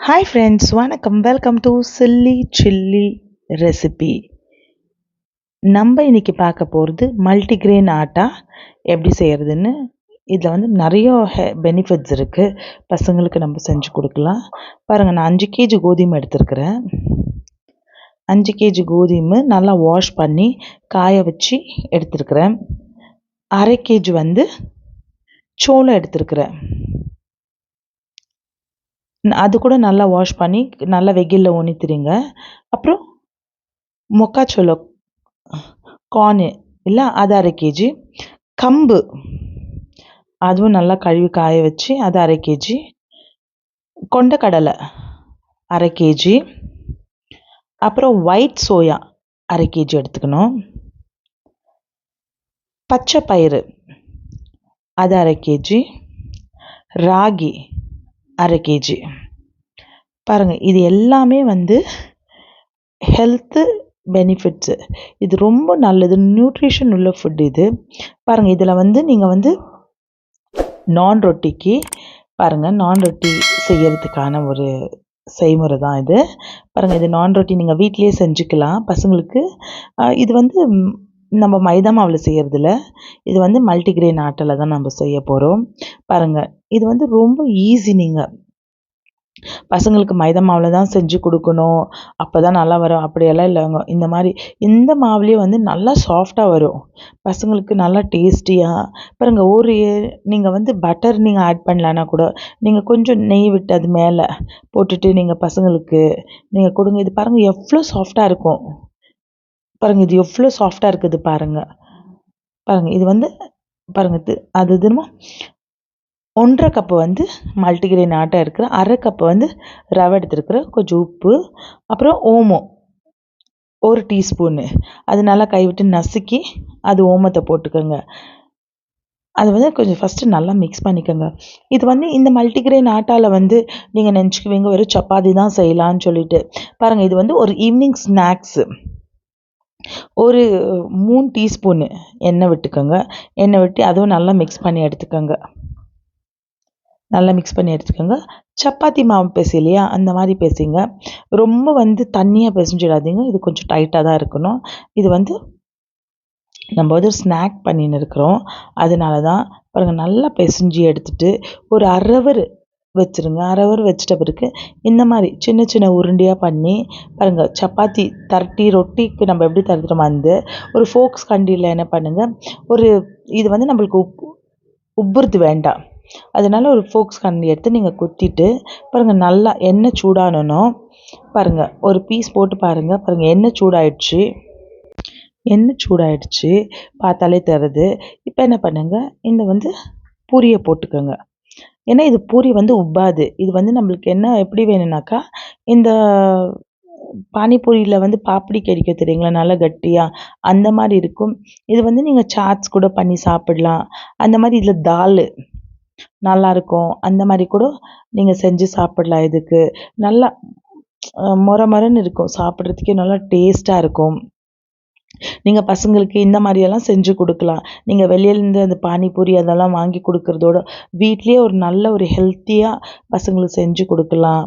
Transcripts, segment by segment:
Hi friends, வணக்கம். Welcome to chilli chilli recipe. நம்ம இன்னைக்கு பார்க்க போகிறது மல்டிக்ரெயின் ஆட்டா எப்படி செய்கிறதுன்னு. இதில் வந்து நிறைய பெனிஃபிட்ஸ் இருக்குது. பசங்களுக்கு நம்ம செஞ்சு கொடுக்கலாம். பாருங்கள், நான் 5 கேஜி கோதுமை எடுத்துருக்கிறேன். 5 கேஜி கோதுமை நல்லா வாஷ் பண்ணி காய வச்சு எடுத்துருக்கிறேன். 1/2 கேஜி வந்து சோளம் எடுத்துருக்கிறேன். அது கூட நல்லா வாஷ் பண்ணி நல்லா வெயிலில் உணித்துறீங்க. அப்புறம் மொக்காச்சோளம் கார்னு இல்லை, அது 1/2 கேஜி. கம்பு அதுவும் நல்லா கழுவி காய வச்சு அது 1/2 கேஜி. கொண்டக்கடலை 1/2 கேஜி. அப்புறம் ஒயிட் சோயா 1/2 கேஜி எடுத்துக்கணும். பச்சை பயிறு அது 1/2 கேஜி. ராகி 1/2 கேஜி. பாருங்கள், இது எல்லாமே வந்து ஹெல்த்து பெனிஃபிட்ஸு. இது ரொம்ப நல்லது, நியூட்ரிஷன் உள்ள ஃபுட் இது. பாருங்கள், இதில் வந்து நீங்கள் வந்து நான் ரொட்டிக்கு பாருங்கள், நான் ரொட்டி செய்யறதுக்கான ஒரு செய்முறை தான் இது. பாருங்கள், இது நான் ரொட்டி நீங்கள் வீட்டிலேயே செஞ்சுக்கலாம் பசங்களுக்கு. இது வந்து நம்ம மைதா மாவில் செய்கிறதில்ல, இது வந்து மல்டிக்ரெயின் ஆட்டில் தான் நம்ம செய்ய போகிறோம். பாருங்கள், இது வந்து ரொம்ப ஈஸி. நீங்கள் பசங்களுக்கு மைதா மாவில் தான் செஞ்சு கொடுக்கணும், அப்போ தான் நல்லா வரும் அப்படியெல்லாம் இல்லைங்க. இந்த மாவுலேயே வந்து நல்லா சாஃப்டாக வரும், பசங்களுக்கு நல்லா டேஸ்டியாக. பாருங்கள், நீங்கள் வந்து பட்டர் நீங்கள் ஆட் பண்ணலான்னா கூட நீங்கள் கொஞ்சம் நெய் விட்டு அது மேலே போட்டுட்டு நீங்கள் பசங்களுக்கு நீங்கள் கொடுங்க. இது பாருங்கள் எவ்வளோ சாஃப்டாக இருக்கும். பாருங்கள், இது எவ்வளோ சாஃப்டாக இருக்குது பாருங்கள். பாருங்கள், இது வந்து பாருங்கள், அது தினமும் 1/2 கப்பு வந்து மல்டிக்ரெயின் ஆட்டா இருக்கிற, 1/2 கப்பு வந்து ரவை எடுத்துருக்குறேன், கொஞ்சம் உப்பு, அப்புறம் ஓமம் 1 டீஸ்பூனு. அது நல்லா கைவிட்டு நசுக்கி அது ஓமத்தை போட்டுக்கோங்க. அது வந்து கொஞ்சம் ஃபஸ்ட்டு நல்லா மிக்ஸ் பண்ணிக்கோங்க. இது வந்து இந்த மல்டிக்ரெயின் ஆட்டாவில் வந்து நீங்கள் நினச்சிக்குவீங்க வெறும் சப்பாத்தி தான் செய்யலான்னு சொல்லிட்டு. பாருங்கள், இது வந்து ஒரு ஈவினிங் ஸ்நாக்ஸு. ஒரு 3 டீஸ்பூனு எண்ணெய் விட்டுக்கோங்க. எண்ணெய் விட்டு அதுவும் நல்லா மிக்ஸ் பண்ணி எடுத்துக்கோங்க. நல்லா மிக்ஸ் பண்ணி எடுத்துக்கோங்க. சப்பாத்தி மாவு பிசைலையா அந்த மாதிரி பிசைங்க. ரொம்ப வந்து தண்ணியாக பிசைஞ்சிடாதீங்க, இது கொஞ்சம் டைட்டாக தான் இருக்கணும். இது வந்து நம்ம வந்து ஸ்நாக் பண்ணின்னு இருக்கிறோம், அதனால தான். பாருங்கள், நல்லா பிசைஞ்சி எடுத்துகிட்டு ஒரு 1/2 ஹவர் வச்சுருங்க. 1/2 ஹவர் வச்சிட்ட பிறகு இந்த மாதிரி சின்ன சின்ன உருண்டையாக பண்ணி பாருங்கள், சப்பாத்தி ரொட்டிக்கு நம்ம எப்படி தருத்துறோமோ அந்த ஒரு ஃபோக்ஸ் கண்டியில் என்ன பண்ணுங்கள், இது வந்து நம்மளுக்கு உப்புறது வேண்டாம், அதனால் ஒரு ஃபோக்ஸ் கரண்டி எடுத்து நீங்கள் குத்திட்டு பாருங்கள், நல்லா எண்ணெய் சூடானணும். பாருங்கள், ஒரு பீஸ் போட்டு பாருங்கள். பாருங்கள், எண்ணெய் சூடாயிடுச்சு, பார்த்தாலே தருது. இப்போ என்ன பண்ணுங்கள், இந்த வந்து பூரியை போட்டுக்கோங்க. ஏன்னா இது பூரி வந்து உப்பாது. இது வந்து நம்மளுக்கு என்ன எப்படி வேணும்னாக்கா, இந்த பானிபூரியில் வந்து பாப்படி கிடைக்கும் தெரியுங்களா, நல்லா கட்டியாக அந்த மாதிரி இருக்கும். இது வந்து நீங்கள் சாட்ஸ் கூட பண்ணி சாப்பிடலாம். அந்த மாதிரி இதில் தால் நல்லாயிருக்கும், அந்த மாதிரி கூட நீங்கள் செஞ்சு சாப்பிடலாம். இதுக்கு நல்லா மொரன்னு இருக்கும், சாப்பிட்றதுக்கே நல்லா டேஸ்ட்டாக இருக்கும். நீங்கள் பசங்களுக்கு இந்த மாதிரியெல்லாம் செஞ்சு கொடுக்கலாம். நீங்கள் வெளியிலேருந்து அந்த பானிபூரி அதெல்லாம் வாங்கி கொடுக்குறதோட வீட்லேயே ஒரு நல்ல ஒரு ஹெல்த்தியாக பசங்களுக்கு செஞ்சு கொடுக்கலாம்.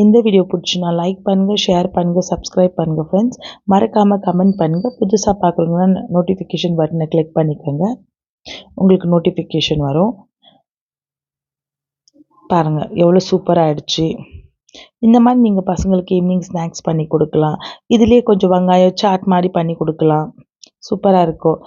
இந்த வீடியோ பிடிச்சுன்னா லைக் பண்ணுங்கள், ஷேர் பண்ணுங்கள், சப்ஸ்கிரைப் பண்ணுங்கள் ஃப்ரெண்ட்ஸ். மறக்காமல் கமெண்ட் பண்ணுங்கள். புதுசாக பார்க்குறவங்கன்னா நோட்டிஃபிகேஷன் பட்டனை கிளிக் பண்ணிக்கோங்க, உங்களுக்கு நோட்டிஃபிகேஷன் வரும். பாருங்கள், எவ்வளோ சூப்பராக ஆகிடுச்சு. இந்த மாதிரி நீங்கள் பசங்களுக்கு ஈவினிங் ஸ்நாக்ஸ் பண்ணி கொடுக்கலாம். இதுலேயே கொஞ்சம் வெங்காயம் சாட் மாதிரி பண்ணி கொடுக்கலாம், சூப்பராக இருக்கும்.